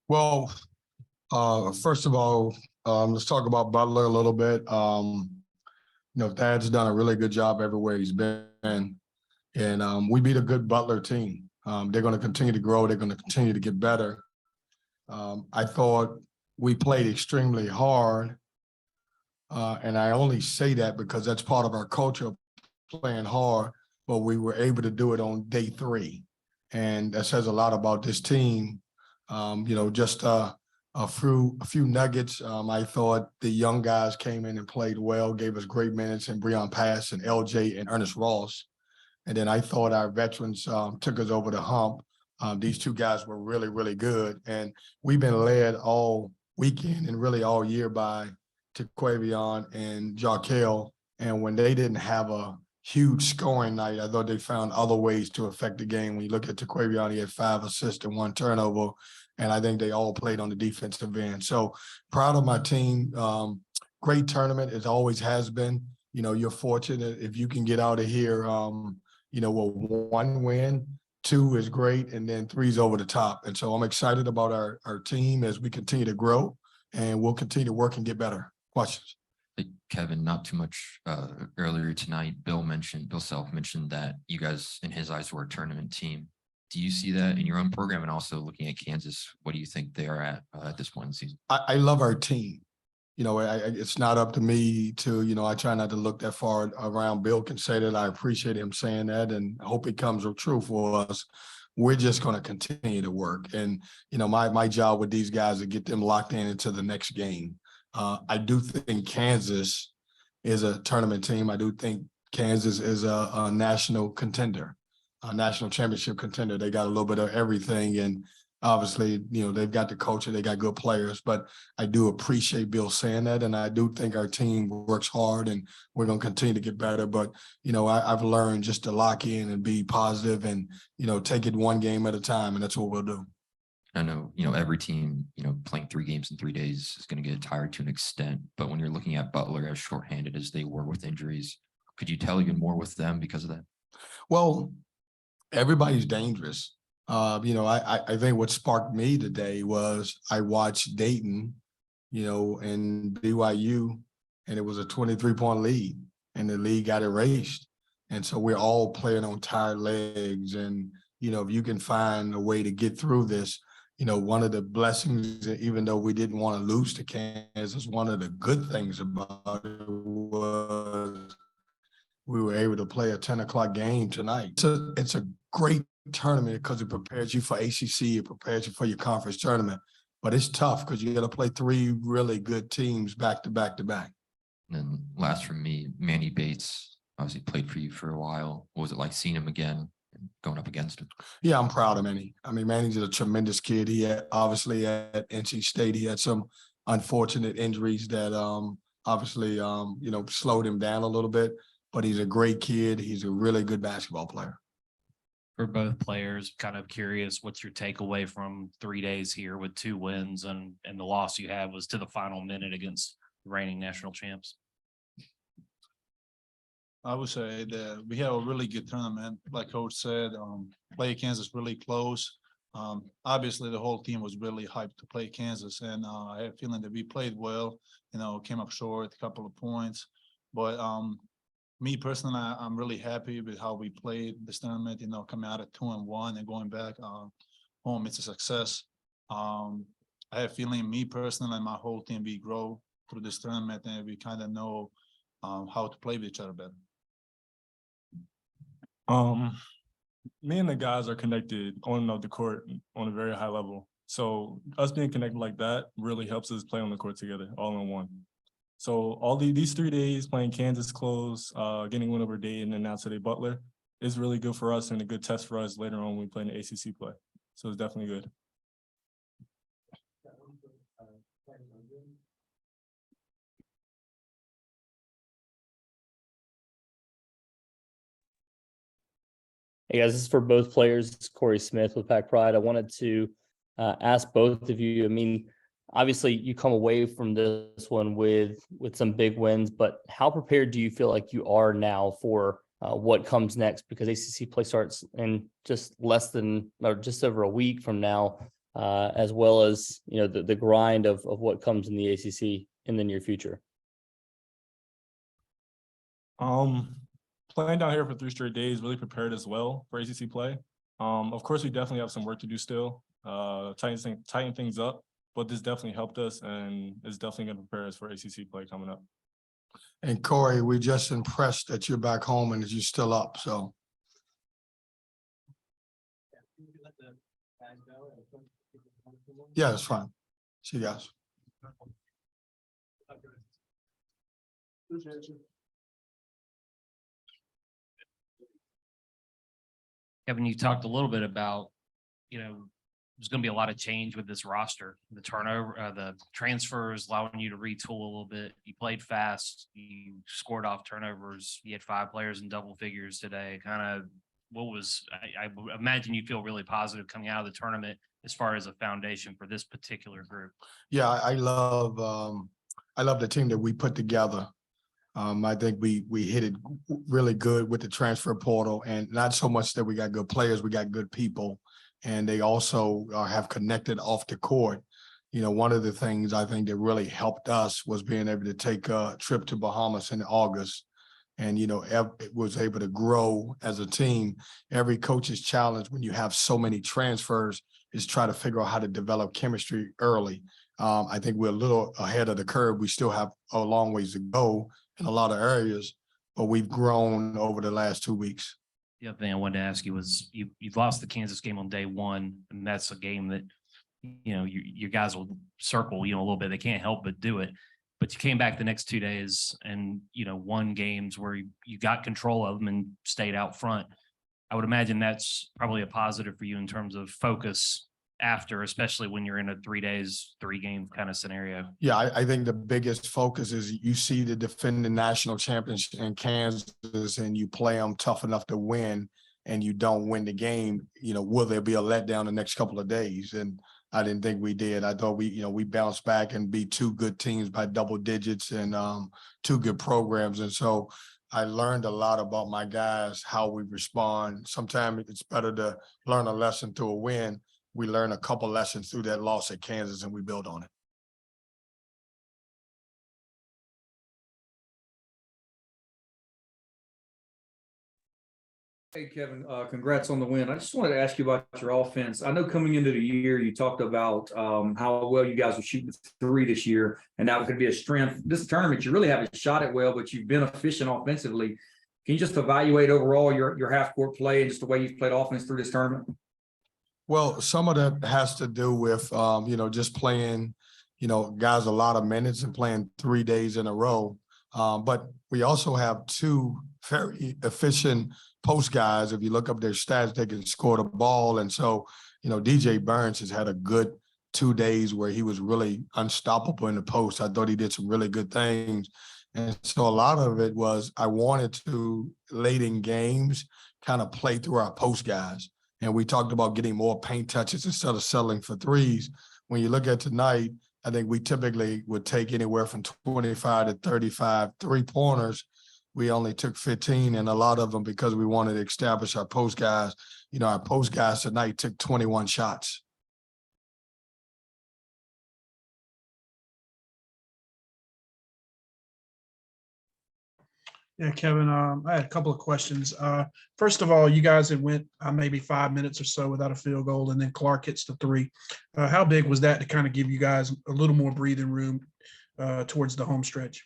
Well, first of all, let's talk about Butler a little bit. Thad's done a really good job everywhere he's been, and we beat a good Butler team. They're going to continue to grow. They're going to continue to get better. I thought we played extremely hard, and I only say that because that's part of our culture, playing hard, but we were able to do it on day 3. And that says a lot about this team. Just a few nuggets. I thought the young guys came in and played well, gave us great minutes, and Breon Pass and LJ and Ernest Ross. And then I thought our veterans took us over the hump. These 2 guys were really, really good. And we've been led all weekend and really all year by Tequavion and Jarkel. And when they didn't have a huge scoring night, I thought they found other ways to affect the game. When you look at Tequavion, he had 5 assists and 1 turnover. And I think they all played on the defensive end. So proud of my team. Great tournament. It always has been. You're fortunate if you can get out of here, with 1 win, 2 is great, and then 3 is over the top. And so I'm excited about our team as we continue to grow, and we'll continue to work and get better. Questions? Hey, Kevin, not too much earlier tonight, Bill Self mentioned that you guys, in his eyes, were a tournament team. Do you see that in your own program? And also looking at Kansas, what do you think they are at this point in the season? I love our team. It's not up to me to, I try not to look that far around. Bill can say that. I appreciate him saying that, and I hope it comes true for us. We're just going to continue to work. And, my job with these guys is to get them locked into the next game. I do think Kansas is a tournament team. I do think Kansas is a national contender, a national championship contender. They got a little bit of everything. And obviously, they've got the culture, they got good players, but I do appreciate Bill saying that. And I do think our team works hard and we're going to continue to get better. But, I've learned just to lock in and be positive and, take it 1 game at a time. And that's what we'll do. I know, every team, playing 3 games in 3 days is going to get tired to an extent. But when you're looking at Butler as shorthanded as they were with injuries, could you tell even more with them because of that? Well, everybody's dangerous. I think what sparked me today was I watched Dayton, and BYU, and it was a 23-point lead, and the lead got erased. And so we're all playing on tired legs. And, if you can find a way to get through this, one of the blessings, even though we didn't want to lose to Kansas, one of the good things about it was we were able to play a 10 o'clock game tonight. It's a great tournament because it prepares you for ACC, it prepares you for your conference tournament, but it's tough because you got to play 3 really good teams back to back to back. And then last from me, Manny Bates obviously played for you for a while. What was it like seeing him again and going up against him? Yeah, I'm proud of Manny. I mean, Manny's a tremendous kid. He had, obviously at NC State, he had some unfortunate injuries that obviously slowed him down a little bit, but he's a great kid. He's a really good basketball player. For both players, kind of curious, what's your takeaway from 3 days here with 2 wins and the loss you had was to the final minute against the reigning national champs? I would say that we have a really good tournament. Like Coach said, play Kansas really close. Obviously, the whole team was really hyped to play Kansas, and I have a feeling that we played well. Came up short, a couple of points, but me personally, I'm really happy with how we played this tournament. Coming out at 2-1 and going back home, it's a success. I have a feeling, me personally, and my whole team, we grow through this tournament, and we kind of know how to play with each other better. Me and the guys are connected on and off the court on a very high level. So us being connected like that really helps us play on the court together, all in one. So all these 3 days playing Kansas close, getting one over Dayton, and now today Butler is really good for us and a good test for us later on when we play in the ACC play. So it's definitely good. Hey guys, this is for both players. It's Corey Smith with Pack Pride. I wanted to ask both of you. I mean, obviously you come away from this one with some big wins, but how prepared do you feel like you are now for what comes next? Because ACC play starts in just less than or just over a week from now. as well as, the grind of what comes in the ACC in the near future? Playing down here for 3 straight days really prepared as well for ACC play. Of course, we definitely have some work to do still, tighten things up, but this definitely helped us and is definitely going to prepare us for ACC play coming up. And Corey, we just impressed that you're back home and that you're still up, so. Yeah, that's fine. See you guys. Kevin, you talked a little bit about, there's going to be a lot of change with this roster, the turnover, the transfers allowing you to retool a little bit. You played fast, you scored off turnovers. You had 5 players in double figures today. Kind of I imagine you feel really positive coming out of the tournament as far as a foundation for this particular group. Yeah, I love the team that we put together. I think we hit it really good with the transfer portal, and not so much that we got good players, we got good people, and they also have connected off the court. One of the things I think that really helped us was being able to take a trip to Bahamas in August, and it was able to grow as a team. Every coach's challenge when you have so many transfers is try to figure out how to develop chemistry early. I think we're a little ahead of the curve. We still have a long ways to go in a lot of areas, but we've grown over the last 2 weeks. The other thing I wanted to ask you was you've lost the Kansas game on day 1, and that's a game that, you guys will circle, a little bit. They can't help but do it. But you came back the next 2 days and, won games where you got control of them and stayed out front. I would imagine that's probably a positive for you in terms of focus after, especially when you're in a 3 days, 3 game kind of scenario. Yeah, I think the biggest focus is you see the defending national champions in Kansas and you play them tough enough to win and you don't win the game, will there be a letdown the next couple of days? And I didn't think we did. I thought we bounced back and beat 2 good teams by double digits and 2 good programs. And so I learned a lot about my guys, how we respond. Sometimes it's better to learn a lesson through a win. We learned a couple lessons through that loss at Kansas and we build on it. Hey, Kevin, congrats on the win. I just wanted to ask you about your offense. I know coming into the year, you talked about how well you guys were shooting 3 this year, and that was going to be a strength. This tournament, you really haven't shot it well, but you've been efficient offensively. Can you just evaluate overall your half-court play and just the way you've played offense through this tournament? Well, some of that has to do with, just playing, guys a lot of minutes and playing 3 days in a row. But we also have 2 very efficient post guys. If you look up their stats, they can score the ball. And so, DJ Burns has had a good 2 days where he was really unstoppable in the post. I thought he did some really good things. And so a lot of it was I wanted to, late in games, kind of play through our post guys. And we talked about getting more paint touches instead of settling for threes. When you look at tonight, I think we typically would take anywhere from 25 to 35 3-pointers. We only took 15, and a lot of them because we wanted to establish our post guys. Our post guys tonight took 21 shots. Yeah, Kevin, I had a couple of questions. First of all, you guys had went maybe 5 minutes or so without a field goal, and then Clark hits the 3. How big was that to kind of give you guys a little more breathing room towards the home stretch?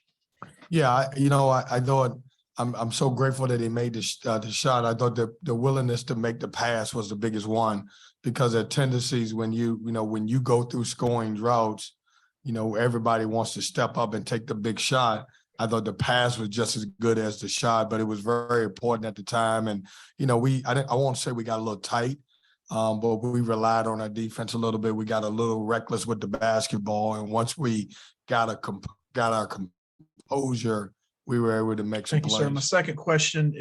Yeah, I thought I'm so grateful that he made the shot. I thought the willingness to make the pass was the biggest one, because there are tendencies when you go through scoring droughts, everybody wants to step up and take the big shot. I thought the pass was just as good as the shot, but it was very important at the time. And, I won't say we got a little tight, but we relied on our defense a little bit. We got a little reckless with the basketball. And once we got our composure, we were able to make some plays. Thank you, sir. My second question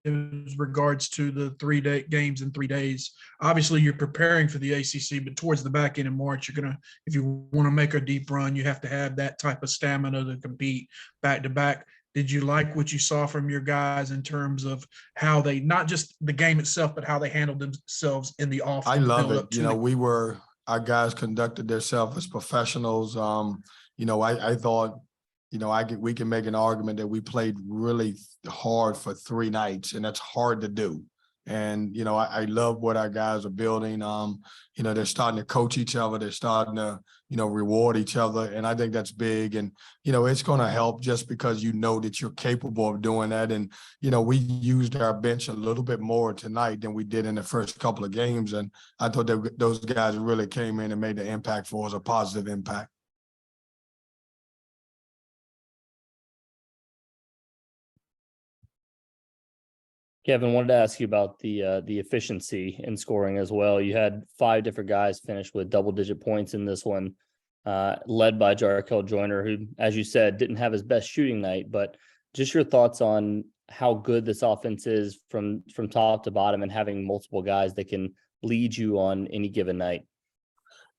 is regards to the 3-day games in 3 days. Obviously, you're preparing for the ACC, but towards the back end of March, if you want to make a deep run, you have to have that type of stamina to compete back to back. Did you like what you saw from your guys in terms of how they, not just the game itself, but how they handled themselves in the off? I love it. our guys conducted themselves as professionals. You know, I thought, you know, we can make an argument that we played really hard for 3 nights, and that's hard to do. And, you know, I love what our guys are building. You know, they're starting to coach each other. They're starting to, you know, reward each other. And I think that's big. And, you know, it's going to help just because you know that you're capable of doing that. And, you know, we used our bench a little bit more tonight than we did in the first couple of games. And I thought that those guys really came in and made the impact for us, a positive impact. Kevin, wanted to ask you about the efficiency in scoring as well. You had 5 different guys finish with double-digit points in this one, led by Jarkel Joyner, who, as you said, didn't have his best shooting night. But just your thoughts on how good this offense is from top to bottom, and having multiple guys that can lead you on any given night.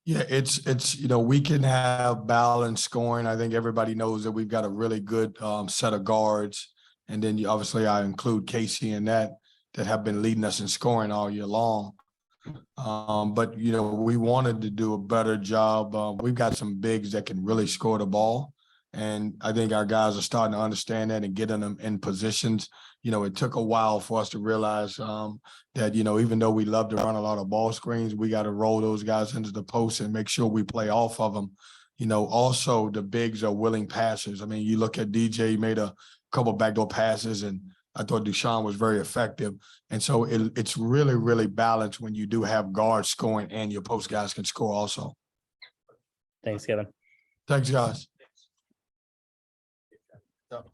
Yeah, it's you know, we can have balanced scoring. I think everybody knows that we've got a really good set of guards. And then obviously I include Casey in that have been leading us in scoring all year long. But, you know, we wanted to do a better job. We've got some bigs that can really score the ball. And I think our guys are starting to understand that and getting them in positions. You know, it took a while for us to realize that, you know, even though we love to run a lot of ball screens, we got to roll those guys into the post and make sure we play off of them. You know, also the bigs are willing passers. I mean, you look at DJ, made a couple backdoor passes, and I thought Deshaun was very effective. And so it's really, really balanced when you do have guards scoring and your post guys can score also. Thanks, Kevin. Thanks, guys.